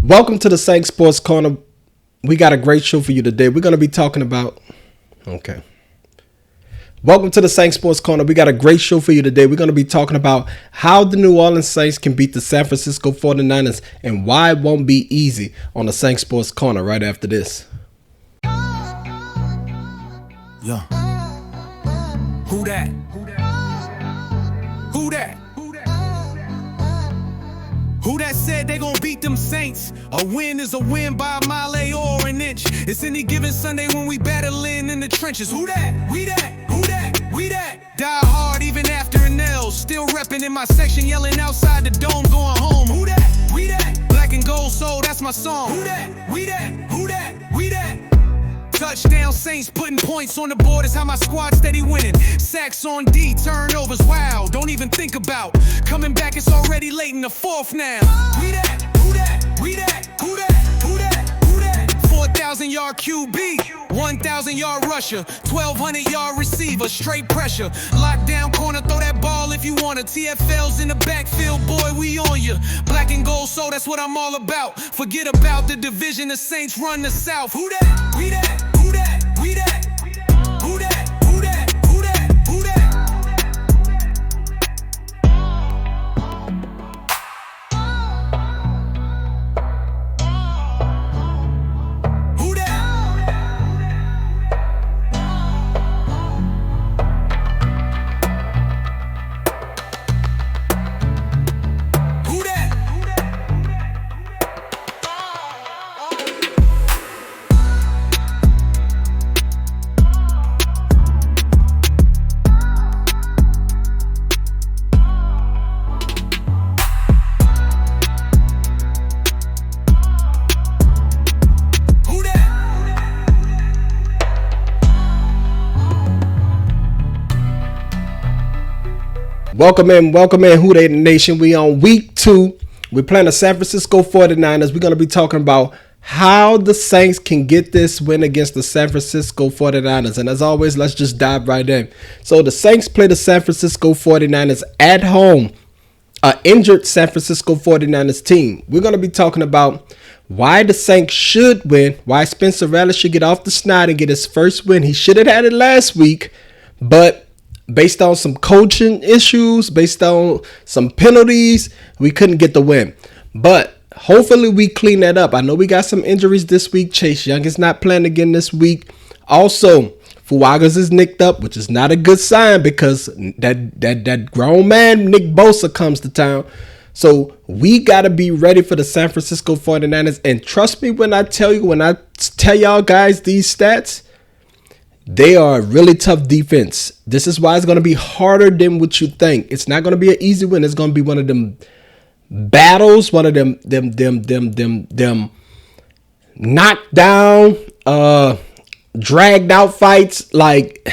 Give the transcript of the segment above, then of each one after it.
Welcome to the Saints Sports Corner. We got a great show for you today. We're going to be talking about... Welcome to the Saints Sports Corner. We got a great show for you today. We're going to be talking about how the New Orleans Saints can beat the San Francisco 49ers and why it won't be easy on the Saints Sports Corner right after this. Yeah. Who that? Who that? Who that said they gonna beat them Saints? A win is a win by a mile or an inch. It's any given Sunday when we battling in the trenches. Who that? We that? Who that? We that? Die hard even after an L. Still repping in my section, yelling outside the dome, going home. Who that? We that? Black and gold soul, that's my song. Who that? We that? Who that? We that? Touchdown Saints putting points on the board is how my squad steady winning. Sacks on D, turnovers, wow, don't even think about. Coming back, it's already late in the fourth now. We that, who that, we that, who that, who that, who that. 4,000-yard QB, 1,000-yard rusher, 1,200-yard receiver, straight pressure. Lockdown corner, throw that ball if you want to. TFL's in the backfield, boy, we on you. Black and gold, so that's what I'm all about. Forget about the division, the Saints run the South. Who that, we that. Who that? We that? Who that? Who that? Who that? Who that? Who that? Who that? Welcome in, Who They Nation. We on week 2. We're playing the San Francisco 49ers. We're going to be talking about how the Saints can get this win against the San Francisco 49ers. And as always, let's just dive right in. So the Saints play the San Francisco 49ers at home, an injured San Francisco 49ers team. We're going to be talking about why the Saints should win, why Spencer Rattler should get off the snide and get his first win. He should have had it last week, but based on some coaching issues, based on some penalties, we couldn't get the win. But hopefully we clean that up. I know we got some injuries this week. Chase Young is not playing again this week. Also, Fuagas is nicked up, which is not a good sign because that grown man, Nick Bosa, comes to town. So we got to be ready for the San Francisco 49ers. And trust me when I tell y'all guys these stats, they are a really tough defense. This is why it's going to be harder than what you think. It's not going to be an easy win. It's going to be one of them battles, one of them knockdown, dragged out fights. Like,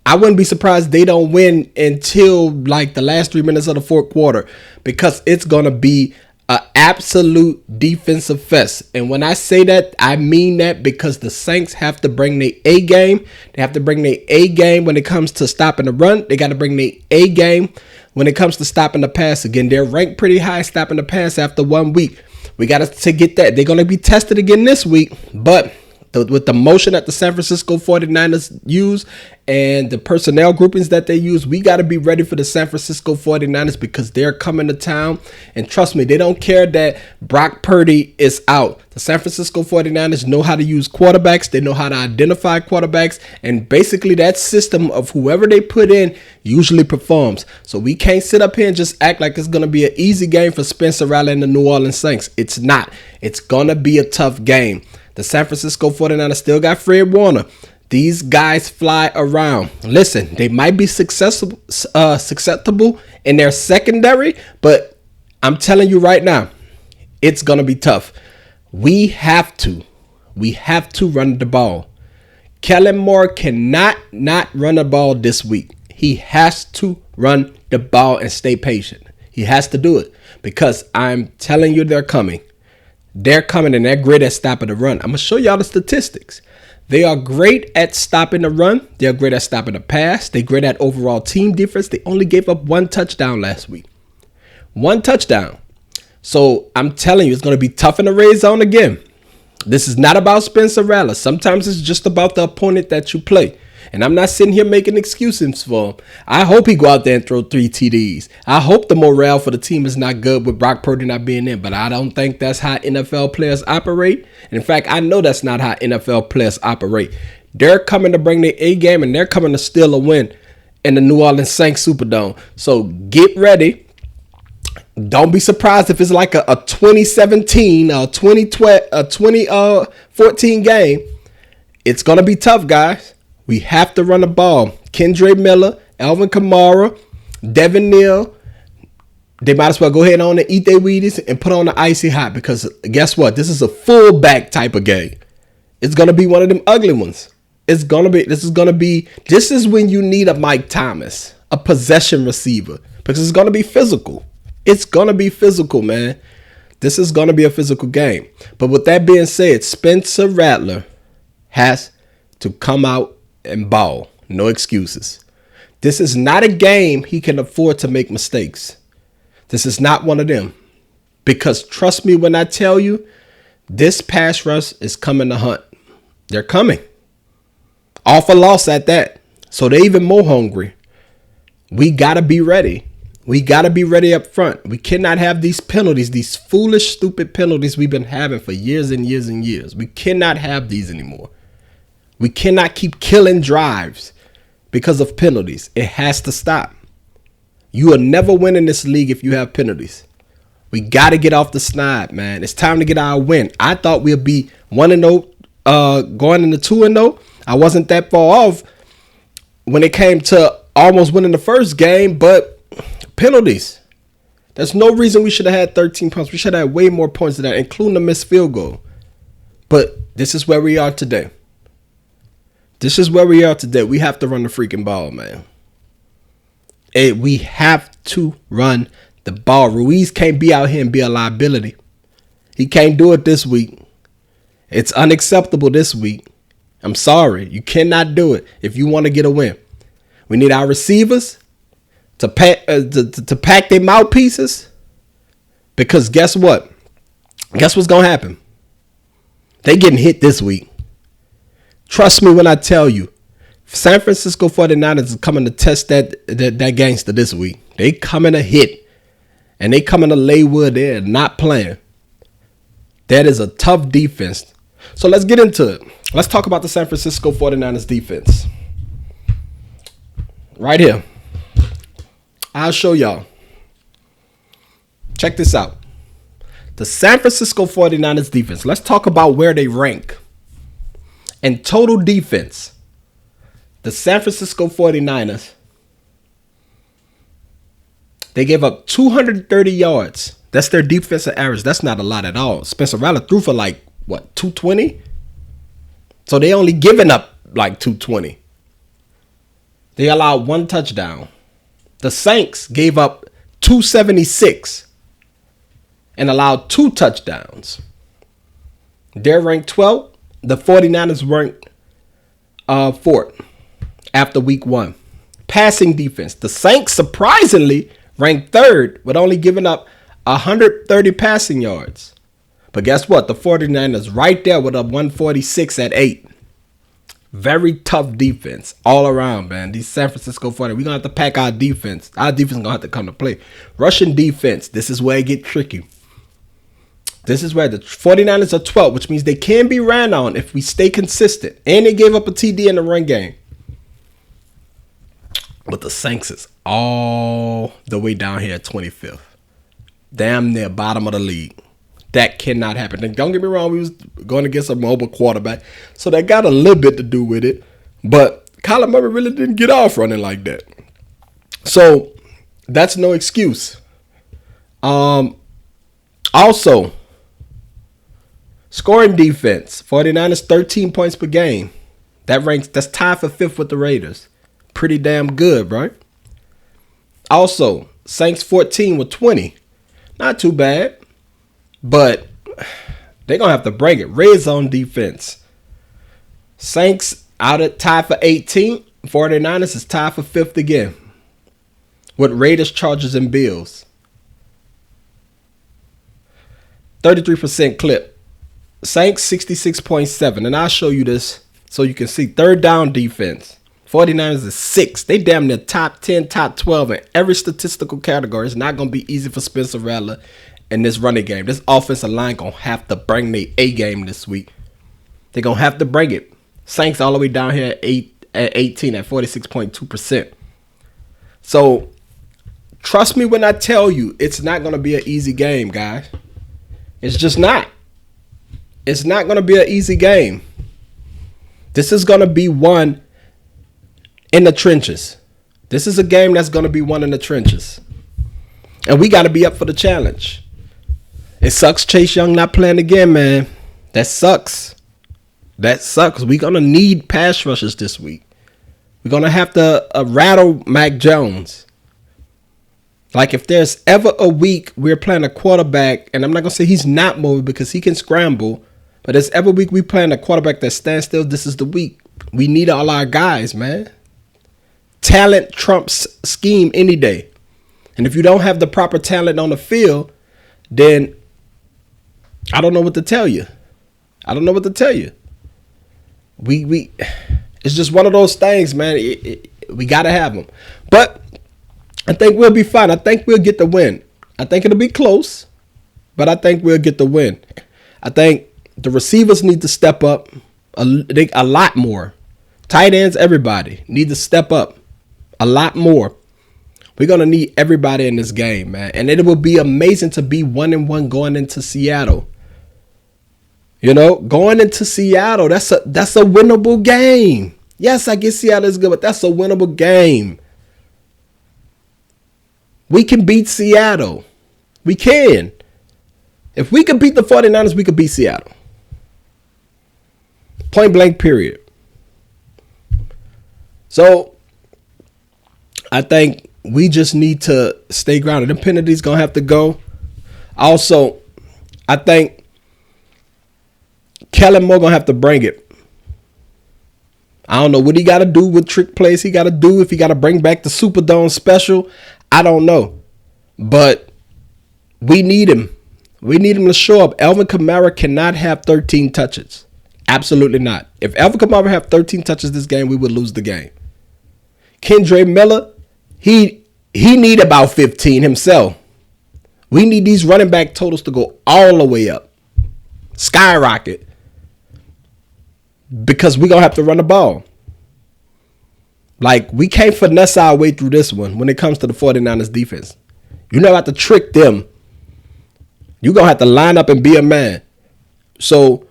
I wouldn't be surprised they don't win until like the last 3 minutes of the fourth quarter because it's going to be an absolute defensive fest. And when I say that, I mean that because the Saints have to bring their A game. They have to bring their A game when it comes to stopping the run. They got to bring their A game when it comes to stopping the pass. Again, they're ranked pretty high stopping the pass after 1 week. We got to get that. They're going to be tested again this week, but with the motion that the San Francisco 49ers use and the personnel groupings that they use, we got to be ready for the San Francisco 49ers because they're coming to town. And trust me, they don't care that Brock Purdy is out. The San Francisco 49ers know how to use quarterbacks. They know how to identify quarterbacks. And basically that system of whoever they put in usually performs. So we can't sit up here and just act like it's going to be an easy game for Spencer Rattler and the New Orleans Saints. It's not. It's going to be a tough game. The San Francisco 49ers still got Fred Warner. These guys fly around. Listen, they might be susceptible in their secondary, but I'm telling you right now, it's going to be tough. We have to run the ball. Kellen Moore cannot not run the ball this week. He has to run the ball and stay patient. He has to do it because I'm telling you they're coming. They're coming and they're great at stopping the run. I'm going to show y'all the statistics. They are great at stopping the run. They're great at stopping the pass. They're great at overall team defense. They only gave up 1 touchdown last week. 1 touchdown. So I'm telling you, it's going to be tough in the red zone again. This is not about Spencer Rattler. Sometimes it's just about the opponent that you play. And I'm not sitting here making excuses for him. I hope he go out there and throw 3 TDs. I hope the morale for the team is not good with Brock Purdy not being in. But I don't think that's how NFL players operate. And in fact, I know that's not how NFL players operate. They're coming to bring their A game, and they're coming to steal a win in the New Orleans Saints Superdome. So get ready. Don't be surprised if it's like a 2017 or 2012, a 2014 game. It's going to be tough, guys. We have to run the ball. Kendre Miller, Alvin Kamara, Devin Neal. They might as well go ahead on and eat their Wheaties and put on the icy hot, because guess what? This is a fullback type of game. It's going to be one of them ugly ones. This is when you need a Mike Thomas, a possession receiver, because it's going to be physical. It's going to be physical, man. This is going to be a physical game. But with that being said, Spencer Rattler has to come out and ball. No excuses. This is not a game he can afford to make mistakes. This is not one of them. Because trust me when I tell you, this pass rush is coming to hunt. They're coming. Off a loss at that. So they're even more hungry. We got to be ready. We got to be ready up front. We cannot have these penalties, these foolish, stupid penalties we've been having for years and years and years. We cannot have these anymore. We cannot keep killing drives because of penalties. It has to stop. You will never win in this league if you have penalties. We got to get off the snide, man. It's time to get our win. I thought we'd be 1-0 going into 2-0. I wasn't that far off when it came to almost winning the first game, but penalties. There's no reason we should have had 13 points. We should have had way more points than that, including the missed field goal. But this is where we are today. This is where we are today. We have to run the freaking ball, man. We have to run the ball. Ruiz can't be out here and be a liability. He can't do it this week. It's unacceptable this week. I'm sorry. You cannot do it if you want to get a win. We need our receivers to pack their mouthpieces, because guess what? Guess what's going to happen? They getting hit this week. Trust me when I tell you, San Francisco 49ers is coming to test that gangster this week. They coming to hit, and they coming to lay wood. They're not playing. That is a tough defense. So let's get into it. Let's talk about the San Francisco 49ers defense. Right here. I'll show y'all. Check this out. The San Francisco 49ers defense. Let's talk about where they rank. In total defense, the San Francisco 49ers, they gave up 230 yards. That's their defensive average. That's not a lot at all. Spencer Rattler threw for 220? So they only giving up 220. They allowed 1 touchdown. The Saints gave up 276 and allowed 2 touchdowns. They're ranked 12th. The 49ers ranked 4th after week 1. Passing defense. The Saints surprisingly ranked 3rd with only giving up 130 passing yards. But guess what? The 49ers right there with a 146 at 8. Very tough defense all around, man. These San Francisco 49ers, we're going to have to pack our defense. Our defense is going to have to come to play. Russian defense, this is where it gets tricky. This is where the 49ers are 12, which means they can be ran on if we stay consistent. And they gave up a TD in the run game. But the Saints is all the way down here at 25th. Damn near bottom of the league. That cannot happen. And don't get me wrong, we was going against a mobile quarterback. So that got a little bit to do with it. But Kyler Murray really didn't get off running like that. So that's no excuse. Also, scoring defense. 49ers 13 points per game. That's tied for 5th with the Raiders. Pretty damn good, right? Also, Saints 14 with 20. Not too bad. But they're going to have to bring it. Red zone defense. Saints out at tied for 18. 49ers is tied for 5th again. With Raiders, Chargers, and Bills. 33% clip. Saints 66.7. And I'll show you this so you can see. Third down defense. 49ers is 6. They damn near top 10, top 12 in every statistical category. It's not going to be easy for Spencer Rattler in this running game. This offensive line going to have to bring their A game this week. They're going to have to bring it. Saints all the way down here at 18 at 46.2%. So, trust me when I tell you, it's not going to be an easy game, guys. It's just not. It's not going to be an easy game. This is going to be one in the trenches. This is a game that's going to be won in the trenches. And we got to be up for the challenge. It sucks Chase Young not playing again, man. That sucks. That sucks. We're going to need pass rushers this week. We're going to have to rattle Mac Jones. Like, if there's ever a week we're playing a quarterback, and I'm not going to say he's not mobile because he can scramble, but there's every week we playing a quarterback that stands still, this is the week. We need all our guys, man. Talent trumps scheme any day. And if you don't have the proper talent on the field, then I don't know what to tell you. I don't know what to tell you. It's just one of those things, man. We got to have them. But I think we'll be fine. I think we'll get the win. I think it'll be close, but I think we'll get the win. I think the receivers need to step up a lot more. Tight ends, everybody need to step up a lot more. We're going to need everybody in this game, man. And it will be amazing to be 1-1 going into Seattle. You know, going into Seattle, that's a winnable game. Yes, I guess Seattle is good, but that's a winnable game. We can beat Seattle. We can. If we could beat the 49ers, we could beat Seattle. Point blank, period. So, I think we just need to stay grounded. The penalties going to have to go. Also, I think Kellen Moore going to have to bring it. I don't know what he got to do with trick plays he got to do. If he got to bring back the Superdome special, I don't know. But we need him. We need him to show up. Alvin Kamara cannot have 13 touches. Absolutely not. If Alvin Kamara have 13 touches this game, we would lose the game. Kendre Miller, he need about 15 himself. We need these running back totals to go all the way up. Skyrocket. Because we're going to have to run the ball. Like, we can't finesse our way through this one when it comes to the 49ers defense. You never have to trick them. You're going to have to line up and be a man. So,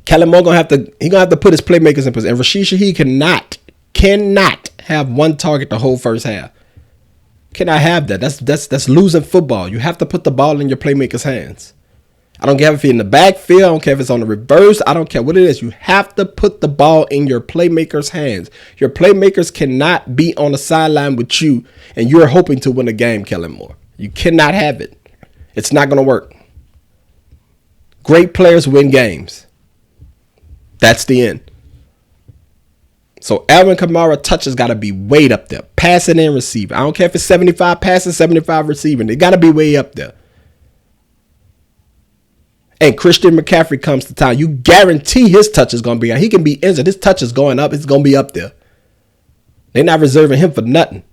Kellen Moore going to have to put his playmakers in position. And Rashid Shaheed cannot have one target the whole first half. Cannot have that. That's losing football. You have to put the ball in your playmakers' hands. I don't care if you're in the backfield. I don't care if it's on the reverse. I don't care what it is. You have to put the ball in your playmakers' hands. Your playmakers cannot be on the sideline with you and you're hoping to win a game, Kellen Moore. You cannot have it. It's not going to work. Great players win games. That's the end. So Alvin Kamara touches got to be way up there. Passing and receiving. I don't care if it's 75 passing, 75 receiving. They got to be way up there. And Christian McCaffrey comes to town. You guarantee his touch is going to be out. He can be injured. His touch is going up. It's going to be up there. They're not reserving him for nothing.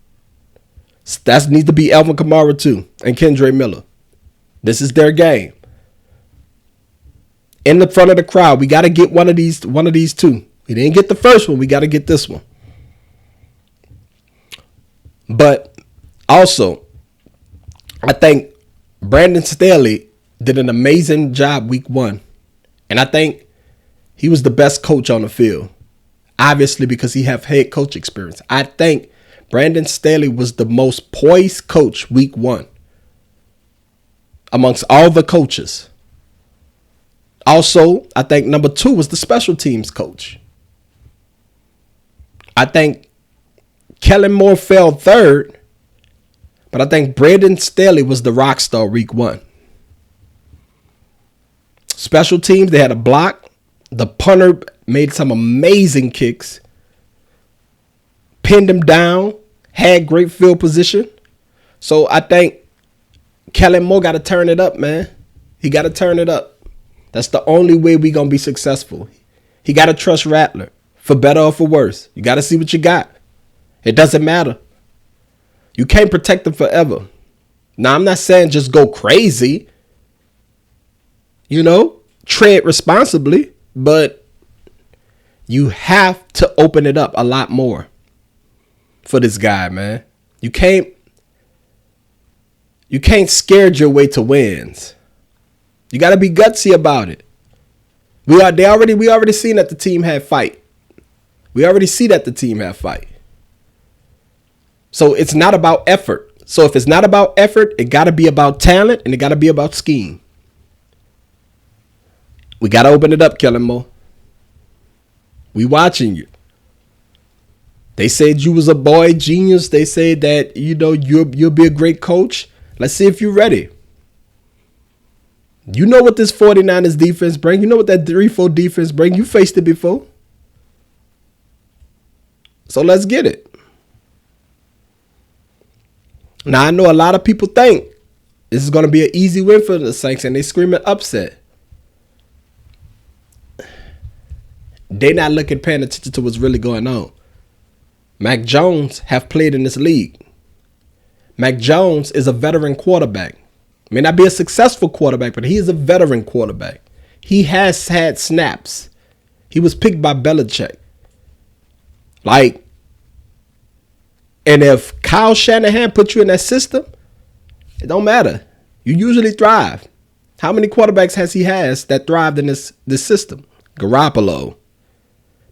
That needs to be Alvin Kamara too. And Kendre Miller. This is their game. In the front of the crowd, we got to get one of these two. We didn't get the first one. We got to get this one. But also, I think Brandon Staley did an amazing job week 1. And I think he was the best coach on the field. Obviously, because he have head coach experience. I think Brandon Staley was the most poised coach week 1 amongst all the coaches. Also, I think number 2 was the special teams coach. I think Kellen Moore fell 3rd, but I think Brandon Staley was the rock star week 1. Special teams, they had a block. The punter made some amazing kicks. Pinned him down. Had great field position. So I think Kellen Moore got to turn it up, man. He got to turn it up. That's the only way we going to be successful. He got to trust Rattler, for better or for worse. You got to see what you got. It doesn't matter. You can't protect him forever. Now, I'm not saying just go crazy. Tread responsibly, but you have to open it up a lot more for this guy, man. You can't scare your way to wins. You got to be gutsy about it. We already seen that the team had fight. We already see that the team had fight. So it's not about effort. So if it's not about effort, it got to be about talent and it got to be about scheme. We got to open it up, Kellen Moore. We watching you. They said you was a boy genius. They said that, you'll be a great coach. Let's see if you're ready. You know what this 49ers defense bring. You know what that 3-4 defense bring. You faced it before. So let's get it. Now, I know a lot of people think this is going to be an easy win for the Saints, and they screaming upset. They're not paying attention to what's really going on. Mac Jones have played in this league. Mac Jones is a veteran quarterback. May not be a successful quarterback, but he is a veteran quarterback. He has had snaps. He was picked by Belichick. And if Kyle Shanahan put you in that system, it don't matter. You usually thrive. How many quarterbacks has he that thrived in this system? Garoppolo,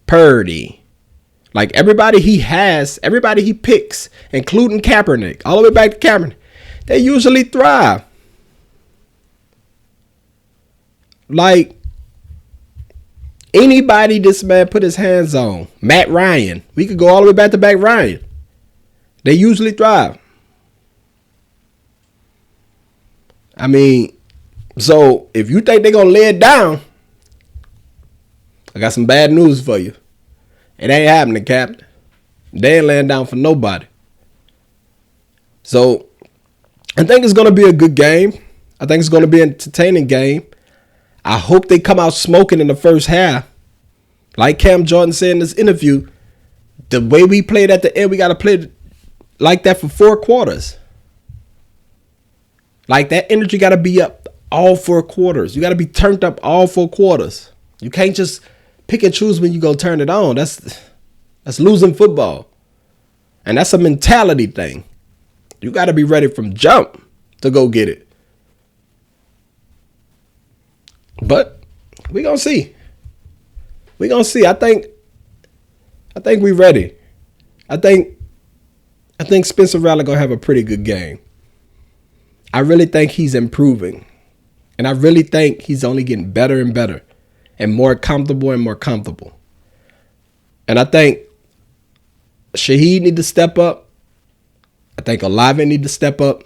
Purdy. Everybody he picks, including Kaepernick, all the way back to Kaepernick, they usually thrive. Anybody this man put his hands on, Matt Ryan, we could go all the way back to Matt Ryan. They usually thrive. I mean, so if you think they're going to lay it down, I got some bad news for you. It ain't happening, Captain. They ain't laying down for nobody. So I think it's going to be a good game. I think it's going to be an entertaining game. I hope they come out smoking in the first half. Like Cam Jordan said in this interview, the way we played at the end, we got to play like that for 4 quarters. That energy got to be up all 4 quarters. You got to be turned up all 4 quarters. You can't just pick and choose when you go turn it on. That's losing football. And that's a mentality thing. You got to be ready from jump to go get it. But we going to see. We going to see. I think we ready. I think Spencer Rattler going to have a pretty good game. I really think he's improving. And I really think he's only getting better and better and more comfortable and more comfortable. And I think Shaheed need to step up. I think Olave need to step up.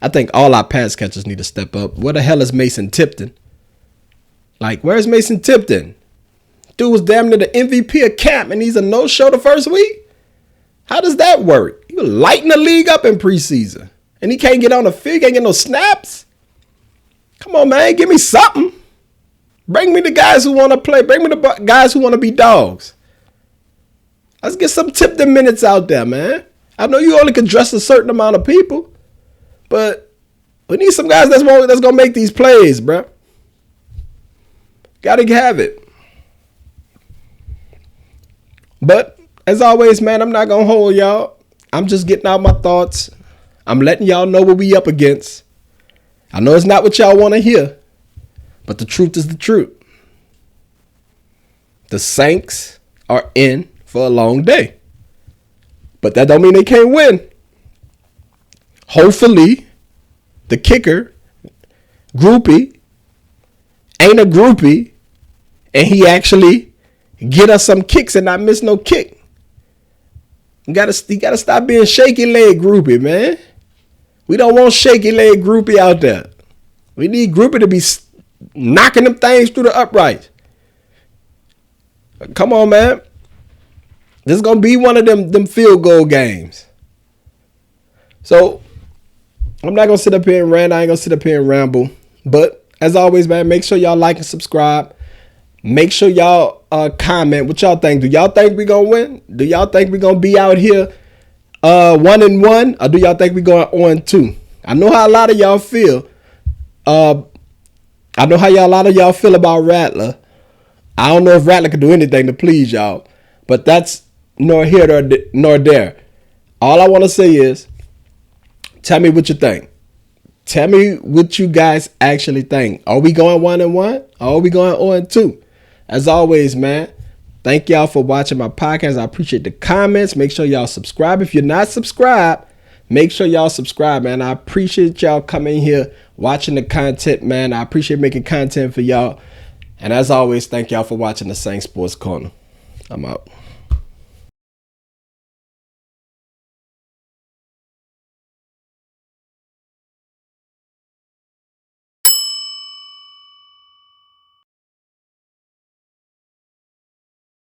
I think all our pass catchers need to step up. Where the hell is Mason Tipton? Where's Mason Tipton? Dude was damn near the MVP of camp and he's a no-show the first week? How does that work? He was lighting the league up in preseason. And he can't get on the field, can't get no snaps? Come on, man, give me something. Bring me the guys who want to play. Bring me the guys who want to be dogs. Let's get some Tipton minutes out there, man. I know you only can dress a certain amount of people, but we need some guys that's going to make these plays, bro. Got to have it. But as always, man, I'm not going to hold y'all. I'm just getting out my thoughts. I'm letting y'all know what we up against. I know it's not what y'all want to hear, but the truth is the truth. The Saints are in for a long day. But that don't mean they can't win. Hopefully, the kicker, Groupie, ain't a groupie, and he actually get us some kicks and not miss no kick. You gotta stop being shaky leg Groupie, man. We don't want shaky leg Groupie out there. We need Groupie to be knocking them things through the upright. Come on, man. This is going to be one of them field goal games. So, I'm not going to sit up here and rant. I ain't going to sit up here and ramble. But as always, man, make sure y'all like and subscribe. Make sure y'all comment what y'all think. Do y'all think we gonna win? Do y'all think we gonna be out here 1-1, or do y'all think we going 0-2? I know how a lot of y'all feel. I know how a lot of y'all feel about Rattler. I don't know if Rattler can do anything to please y'all, but that's nor here nor there. All I want to say is, tell me what you think. Tell me what you guys actually think. Are we going 1-1? Or are we going 0-2? As always, man, thank y'all for watching my podcast. I appreciate the comments. Make sure y'all subscribe. If you're not subscribed, make sure y'all subscribe, man. I appreciate y'all coming here, watching the content, man. I appreciate making content for y'all. And as always, thank y'all for watching the Saint Sports Corner. I'm out.